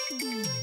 This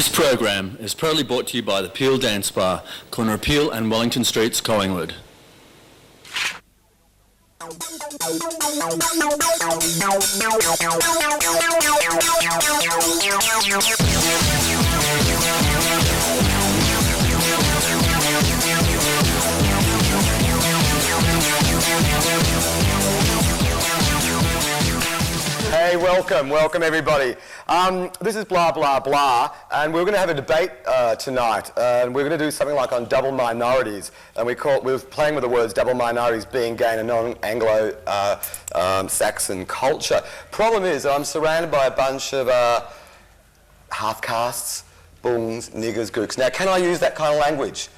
program is proudly brought to you by the Peel Dance Bar, corner of Peel and Wellington Streets, Collingwood. Hey, welcome everybody. This is Blah Blah Blah, and we're going to have a debate tonight, and we're going to do something like on double minorities, and we were playing with the words double minorities, being gay in a non-Anglo Saxon culture. Problem is that I'm surrounded by a bunch of half-castes, bungs, niggers, gooks. Now, can I use that kind of language?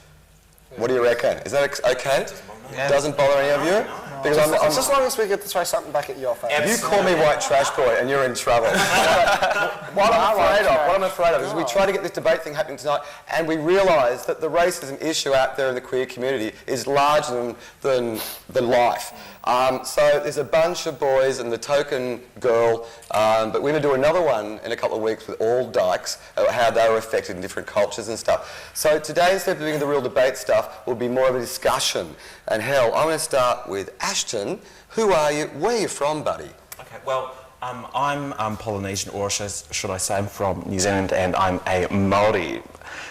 What do you reckon? Is that okay? Yeah. Doesn't bother any of you? Because I'm just as long as we get to throw something back at your face. If you call me white trash boy and you're in trouble. What I'm afraid of is we try to get this debate thing happening tonight, and we realise that the racism issue out there in the queer community is larger than life. So there's a bunch of boys and the token girl, but we're going to do another one in a couple of weeks with all dykes, how they were affected in different cultures and stuff. So today, instead of doing the real debate stuff, will be more of a discussion. And hell, I'm going to start with Ashton. Who are you? Where are you from, buddy? Okay, well, I'm Polynesian, or should I say I'm from New Zealand, and I'm a Māori.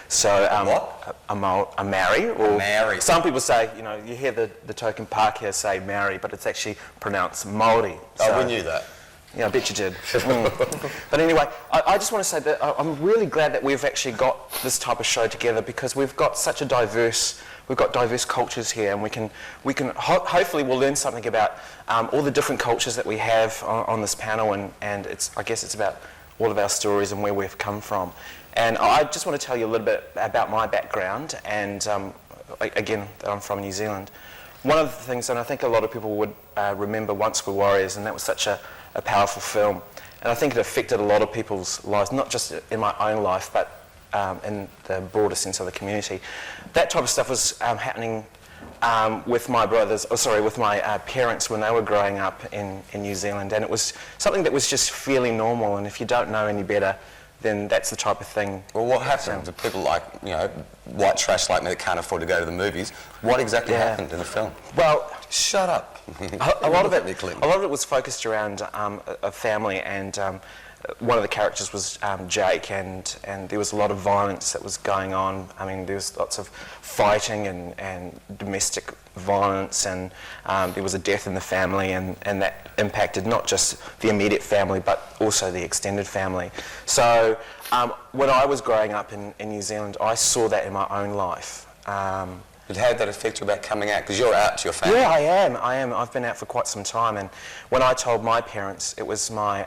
So, what? A Maori. Or Maori. Some people say, you know, you hear the token Pākehā say Maori, but it's actually pronounced Māori. So, we knew that. Yeah, I bet you did. But anyway, I just want to say that I'm really glad that we've actually got this type of show together, because we've got such a diverse cultures here, and we can hopefully we'll learn something about all the different cultures that we have on this panel, and I guess it's about all of our stories and where we've come from. And I just want to tell you a little bit about my background, and again, I'm from New Zealand. One of the things, and I think a lot of people would remember Once We're Warriors, and that was such a powerful film, and I think it affected a lot of people's lives, not just in my own life, but in the broader sense of the community. That type of stuff was happening with my parents when they were growing up in New Zealand, and it was something that was just fairly normal, and if you don't know any better, then that's the type of thing. Well, what happened to people like, you know, white trash like me that can't afford to go to the movies? What exactly happened in the film? Well, shut up. a lot of it was focused around a family, and one of the characters was Jake, and there was a lot of violence that was going on. I mean, there was lots of fighting and domestic violence, and there was a death in the family, and that impacted not just the immediate family but also the extended family. So when I was growing up in New Zealand, I saw that in my own life. But how did that affect you about coming out? Because you're out to your family. Yeah, I am. I've been out for quite some time, and when I told my parents, it was my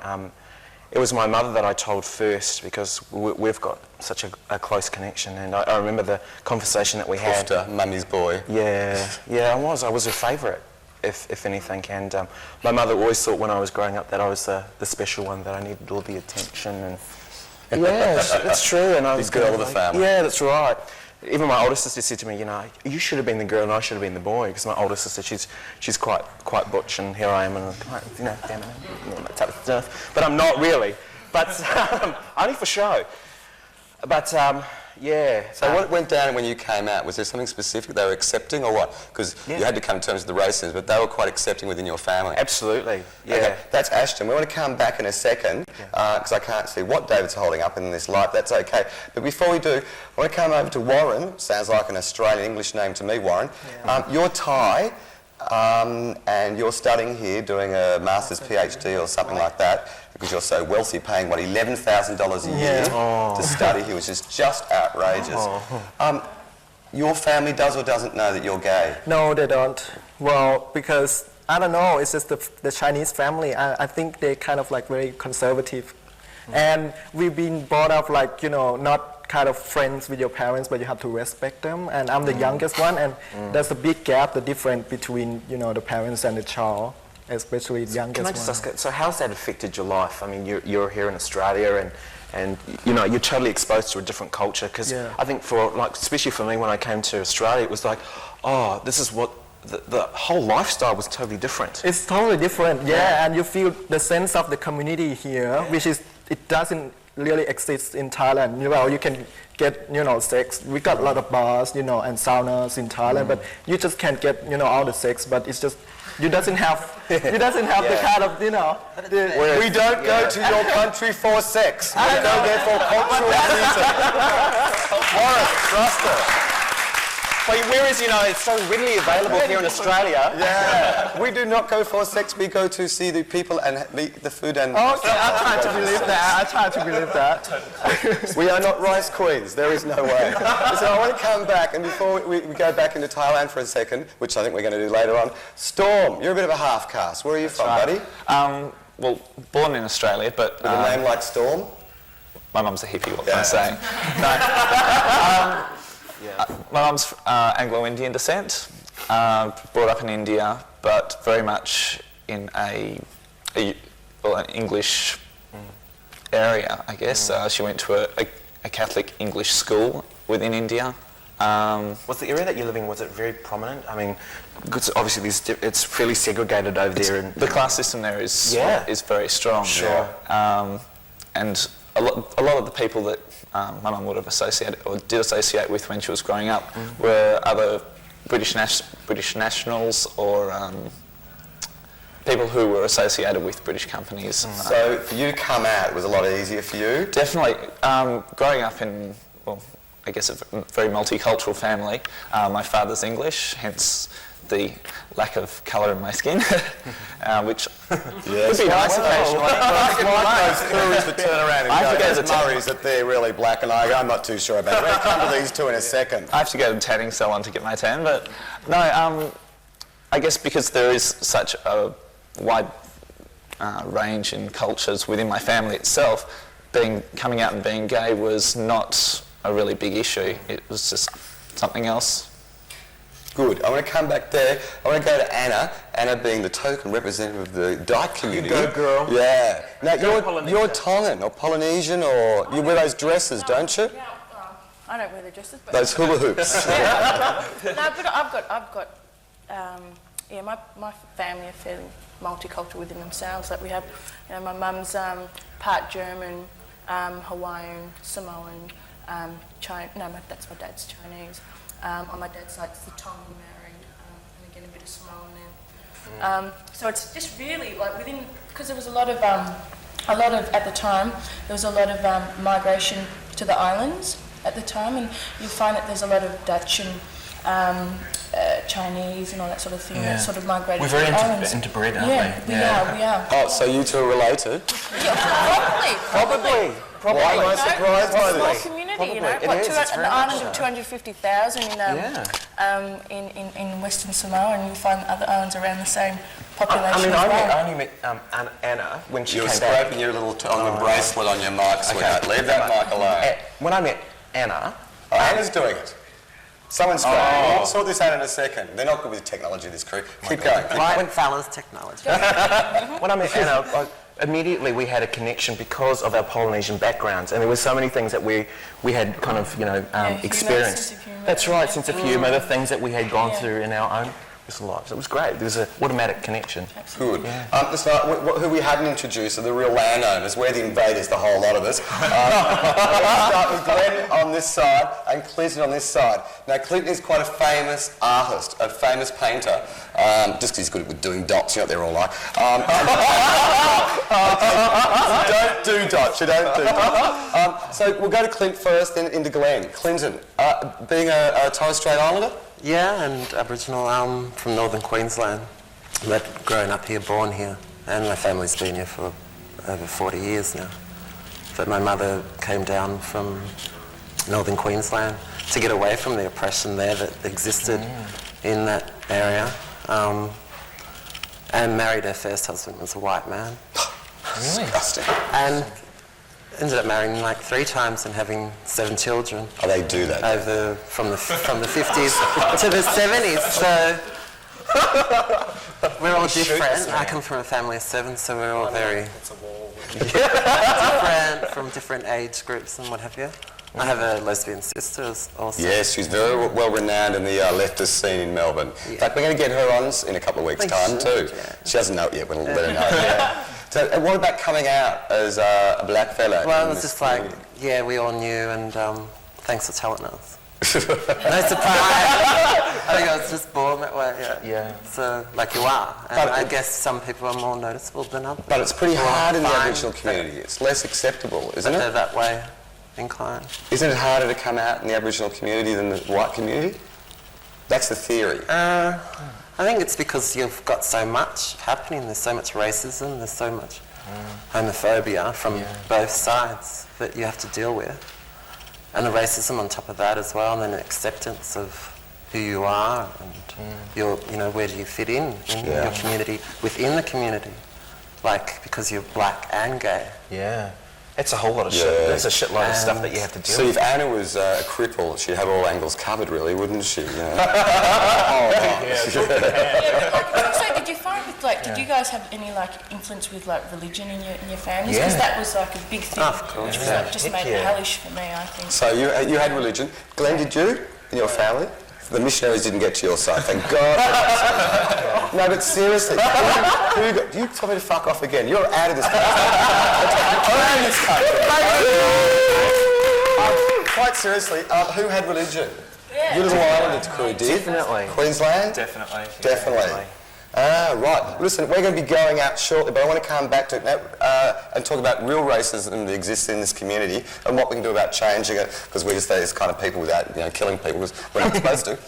mother that I told first, because we've got such a close connection, and I remember the conversation that we had. Mummy's boy. Yeah, I was her favourite, if anything, and my mother always thought when I was growing up that I was the special one, that I needed all the attention, and yeah, that's true. And I was the girl of the family. Yeah, that's right. Even my older sister said to me, you know, you should have been the girl and I should have been the boy, because my older sister, she's quite butch, and here I am, and you know, damn it, that type of stuff. But I'm not really. But only for show. But yeah. So what went down when you came out? Was there something specific they were accepting, or what? Because you had to come to terms with the racism, but they were quite accepting within your family. Absolutely. Yeah. Okay, that's Ashton. We want to come back in a second, because I can't see what David's holding up in this light. That's okay. But before we do, I want to come over to Warren. Sounds like an Australian English name to me, Warren. Yeah. You're Thai, and you're studying here, doing a master's PhD or something like that, because you're so wealthy, paying, what, $11,000 a year to study here, which is just outrageous. Your family does or doesn't know that you're gay? No, they don't. Well, because, I don't know, it's just the Chinese family. I think they're kind of like very conservative. And we've been brought up like, you know, not kind of friends with your parents, but you have to respect them. And I'm the youngest one, and there's a big gap, the difference between, you know, the parents and the child. especially the youngest Can I just one. ask, so how's that affected your life? I mean, you're here in Australia and you know, you're totally exposed to a different culture because Yeah. I think for, like, especially for me when I came to Australia, it was like, oh, this is what, the whole lifestyle was totally different. It's totally different, and you feel the sense of the community here, which is, it doesn't really exist in Thailand. You can get, sex. We got a lot of bars, and saunas in Thailand, but you just can't get, all the sex, but it's just, you doesn't have the kind of, We don't go to your country for sex. We go there for cultural reasons. Warren, trust us. But whereas, it's so readily available here in Australia. Yeah. We do not go for sex. We go to see the people and meet the food and... Okay, I try to believe that. We are not rice queens. There is no way. So I want to come back, and before we go back into Thailand for a second, which I think we're going to do later on, Storm, you're a bit of a half-caste. Where are you from, buddy? Well, born in Australia, but With a name like Storm? my mum's a hippie, what can I say? No. My mum's Anglo-Indian descent, brought up in India, but very much in an English area, I guess. She went to a Catholic English school within India. Was the area that you're living, was it very prominent? I mean, because obviously it's fairly segregated over there. And The class system there is very strong. Sure. And a lot of the people that my mum would have associated or did associate with when she was growing up were other British nationals or people who were associated with British companies. So for you to come out, it was a lot easier for you? Definitely. Growing up in, well, I guess a very multicultural family, my father's English, hence the lack of colour in my skin, which would be nice occasionally. Like those tourists that turn around and I go, forget "There's the Murray's that they're really black," and I'm not too sure about it. We'll come to these two in a second. I have to go to the tanning salon to get my tan, but no, I guess because there is such a wide range in cultures within my family itself, coming out and being gay was not a really big issue. It was just something else. Good. I want to come back there. I want to go to Anna. Anna being the token representative of the dyke community. Go, girl. Yeah. Now, you're Tongan or Polynesian, or you wear those dresses, don't you? Yeah, I don't wear the dresses, but Those hula hoops. no, but I've got my family are fairly multicultural within themselves. Like we have, my mum's part German, Hawaiian, Samoan, that's my dad's Chinese. On my dad's side, it's the Tongan married, and again a bit of Samoan there. So it's just really like because there was a lot of at the time there was a lot of migration to the islands at the time, and you find that there's a lot of Dutch and Chinese and all that sort of thing that sort of migrated We're to very the islands. interbred, aren't we? We are. Oh, so you two are related? Yeah, probably. Why am I surprised by Small this? community, It like is, it's very an island much of so. 250,000 in Western Samoa, and you find other islands around the same population I mean, as well. I only met Anna when she You were came back. scraping your little Tongan bracelet on your mic, sweetheart. Leave that mic alone. When I met Anna, Oh, Anna's doing it. Someone's scraping. We'll sort this out in a second. They're not good with technology, this crew. Keep going. Right. Fellas, technology. when I met Anna, immediately we had a connection because of our Polynesian backgrounds, and there were so many things that we had kind of humor, experienced. sense of humour. That's right, sense of humour, the things that we had gone through in our own personal lives. It was great. There was an automatic connection. Good. Listen, who we hadn't introduced are the real landowners. We're the invaders, the whole lot of us. Let's start with Glenn on this side and Clinton on this side. Now, Clinton is quite a famous artist, a famous painter, just because he's good at doing dots, you know what they're all like. Don't do dots, you don't do dots. So we'll go to Clint first, then into Glenn. Clinton, being a Torres Strait Islander? Yeah, and Aboriginal from northern Queensland. But grown up here, born here, and my family's been here for over 40 years now. But my mother came down from northern Queensland to get away from the oppression there that existed in that area, and married her first husband, was a white man. Really? Disgusting. And ended up marrying like 3 times and having 7 children. Oh, they do that. Over from the 50s to the 70s. So We're all different. I come from a family of 7, so we're all very different from different age groups and what have you. I have a lesbian sister also. Yes, she's very well renowned in the leftist scene in Melbourne. In fact, we're going to get her on in a couple of weeks' time too. Yeah. She doesn't know it yet, we'll let her know. So, what about coming out as a black fella? Well, it was just like, yeah, we all knew, and thanks for telling us. No surprise. I think I was just born that way, Yeah. So, like you are. And I guess some people are more noticeable than others. But it's pretty hard in the Fine. Aboriginal community. It's less acceptable, isn't They're it? that way inclined. Isn't it harder to come out in the Aboriginal community than the white community? That's the theory. I think it's because you've got so much happening. There's so much racism. There's so much homophobia from both sides that you have to deal with. And the racism on top of that as well, and then acceptance of who you are and your, where do you fit in your community, within the community. Like, because you're black and gay. Yeah. It's a whole lot of shit. There's a shitload of stuff that you have to deal See, with. if Anna was a cripple, she'd have all angles covered, really, wouldn't she? So did you find with did you guys have any influence with religion in your families? Because that was a big thing, which was just made it hellish for me, I think. So you had religion. Glenn, did you in your family? The missionaries didn't get to your side, thank God. No, but seriously, you told me to fuck off again. You're out of this country. You're out of this country. Quite seriously, who had religion? Yeah. You little islanders crew did. Definitely. Queensland? Definitely. Definitely. Right. Listen, we're going to be going out shortly, but I want to come back to it now, and talk about real racism that exists in this community and what we can do about changing it, because we're just these kind of people without killing people, because we're not supposed to.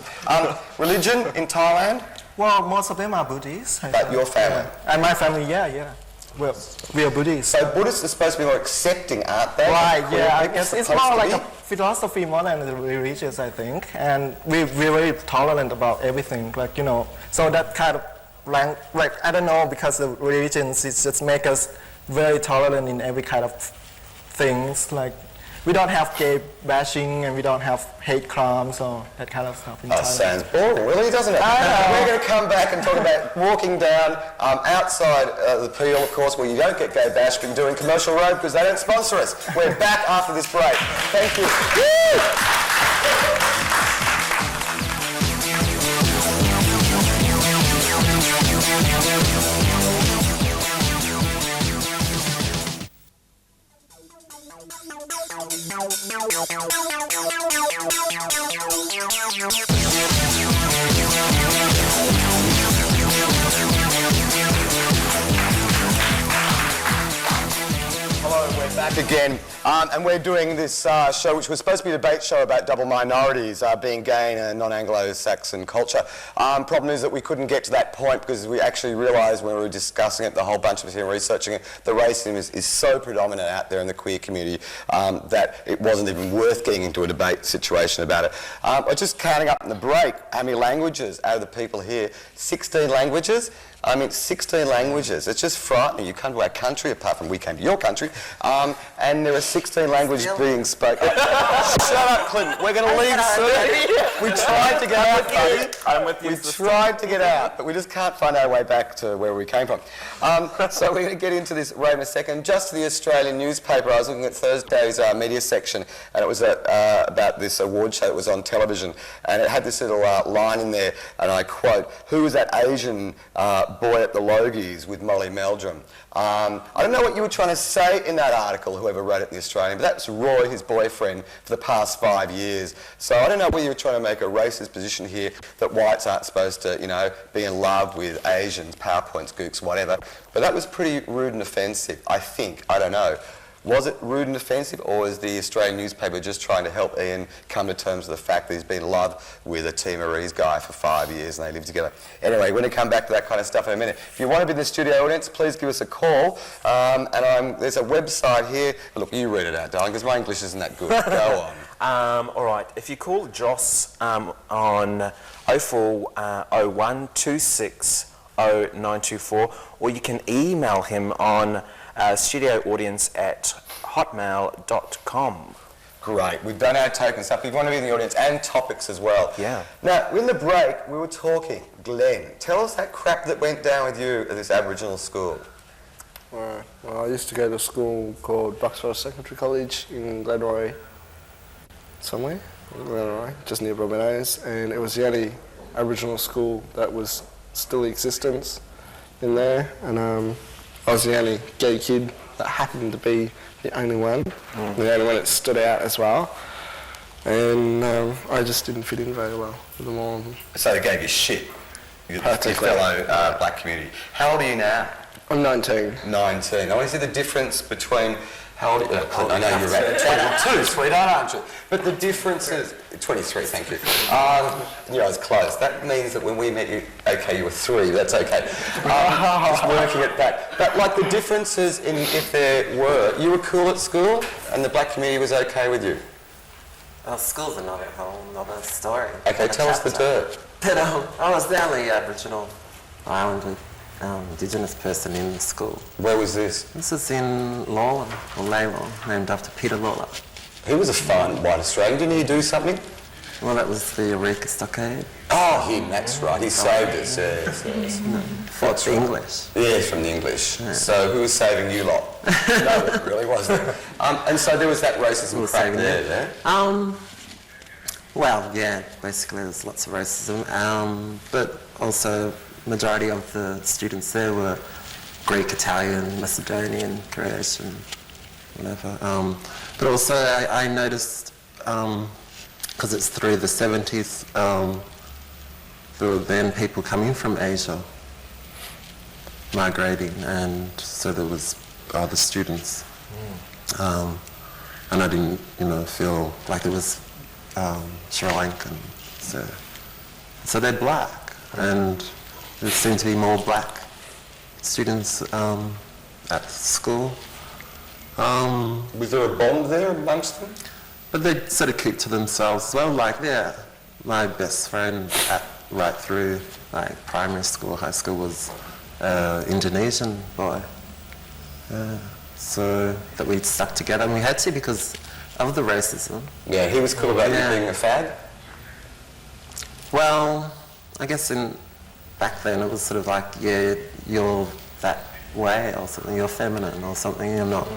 Religion in Thailand? Well, most of them are Buddhists. But your family? Yeah. And my family, yeah. Well, we are Buddhists. So Buddhists are supposed to be more accepting, aren't they? Right, Queer yeah. I people guess it's supposed more to like be? a philosophy more than the religious, I think. And we're very tolerant about everything, So that kind of, I don't know, because the religions, it just make us very tolerant in every kind of things. We don't have gay bashing and we don't have hate crimes or that kind of stuff in Thailand. Sounds boring, really, doesn't it? We're going to come back and talk about walking down outside the Peel, of course, where you don't get gay bashed, but you do in Commercial Road because they don't sponsor us. We're back after this break. Thank you. Hello, we're back again, and we're doing this show, which was supposed to be a debate show about double minorities, being gay and non-Anglo-Saxon culture. Problem is that we couldn't get to that point because we actually realised when we were discussing it, the whole bunch of us here researching it, the racism is so predominant out there in the queer community that it wasn't even worth getting into a debate situation about it. I was just counting up in the break how many languages out of the people here. 16 languages. 16 languages. It's just frightening. You come to our country, apart from we came to your country, and there are 16 languages being spoken. Shut up, Clinton. We're going to leave soon. We tried to get out, buddy. I'm with you. We tried to get out, but we just can't find our way back to where we came from. So we're going to get into this right in a second. Just the Australian newspaper, I was looking at Thursday's media section, and it was about this award show that was on television, and it had this little line in there, and I quote, "Who was that Asian boy at the Logies with Molly Meldrum?" I don't know what you were trying to say in that article, whoever wrote it in The Australian, but that's Roy, his boyfriend, for the past 5 years. So I don't know whether you were trying to make a racist position here that whites aren't supposed to, be in love with Asians, PowerPoints, gooks, whatever. But that was pretty rude and offensive, I think. I don't know. Was it rude and offensive, or is the Australian newspaper just trying to help Ian come to terms with the fact that he's been in love with a Timorese guy for 5 years and they live together? Anyway, we're going to come back to that kind of stuff in a minute. If you want to be in the studio audience, please give us a call. There's a website here. Look, you read it out, darling, because my English isn't that good. Go on. All right, if you call Joss on 0401 26 0924, or you can email him on studioaudience@hotmail.com. Great. We've done our token stuff. We want to be in the audience and topics as well. Yeah. Now, in the break, we were talking. Glenn, tell us that crap that went down with you at this Aboriginal school. Alright, well, I used to go to a school called Bucksford Secondary College in Glenroy, somewhere, Glenroy, just near Barbados, and it was the only Aboriginal school that was still in existence in there, and I was the only gay kid that happened to be the only one, the only one that stood out as well, and I just didn't fit in very well with them all. So they gave you shit, your Practically. fellow black community. How old are you now? I'm 19. 19. I want to see the difference between... How old are you? I know you're at 22, sweetheart, aren't you? But the difference is... 23, thank you. You know, I was close. That means that when we met you, okay, you were 3, that's okay. Just working at that. But like the differences in if there were... You were cool at school and the black community was okay with you? Well, school's another whole other story. Okay, tell us the dirt. But I was the only Aboriginal Islander Indigenous person in the school. Where was this? This is in Lawler, or Laylor, named after Peter Lawler. He was a fine white Australian. Didn't he do something? Well, that was the Eureka Stockade. Oh, him, that's right. He saved us, yes. Fought the English. Yes, from the English. Yeah. So who was saving you lot? No, it really wasn't. And so there was that racism crack there, yeah? Well, yeah, basically there's lots of racism, but also majority of the students there were Greek, Italian, Macedonian, Croatian, whatever. But also I noticed, because it's through the 70s, there were then people coming from Asia migrating, and so there was other students. And I didn't, feel like it was Sri Lankan. So they're black, and there seemed to be more black students at school. Was there a bond there amongst them? But they sort of keep to themselves as well. Like, yeah, my best friend right through primary school, high school was Indonesian boy. So that we stuck together, and we had to because of the racism. Yeah, he was cool about you being a fag? Well, I guess back then it was sort of like, yeah, you're that way or something, you're feminine or something, you're not.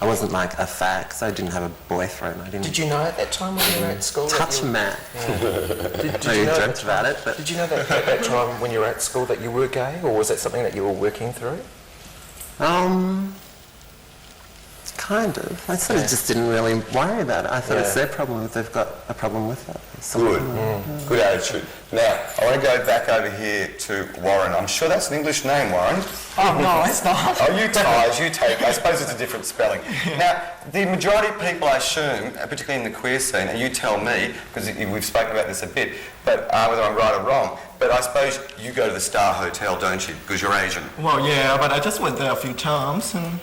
I wasn't like a fag, so I didn't have a boyfriend. Did you know at that time when you were at school? Touch Matt. Did you you know dreamt about it, but... Did you know that at that time when you were at school that you were gay, or was that something that you were working through? Kind of. I sort of just didn't really worry about it. I thought it's their problem if they've got a problem with it. Good. Good attitude. Now, I want to go back over here to Warren. I'm sure that's an English name, Warren. Oh, no, it's not. Oh, you take. I suppose it's a different spelling. Now, the majority of people, I assume, particularly in the queer scene, and you tell me, because we've spoken about this a bit, but whether I'm right or wrong, but I suppose you go to the Star Hotel, don't you? Because you're Asian. Well, yeah, but I just went there a few times. And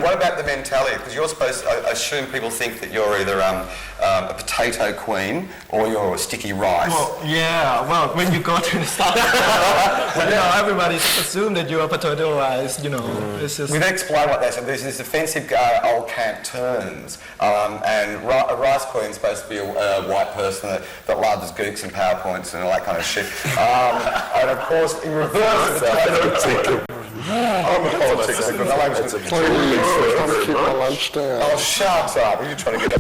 what about the mentality? Because you're supposed to, I assume people think that you're either a potato queen or you're a sticky rice. Well, yeah, well, when you go to the Star Hotel, everybody assumes that you're a potato rice, It's just... We've explained what that's. There's this offensive old camp terms, and a rice queen is supposed to be a white person that loves Gooks and PowerPoints and all that kind of shit. And of course, in reverse, I'm a politics. Please, I'm trying to keep my lunch down. Oh, shut up. You're trying to get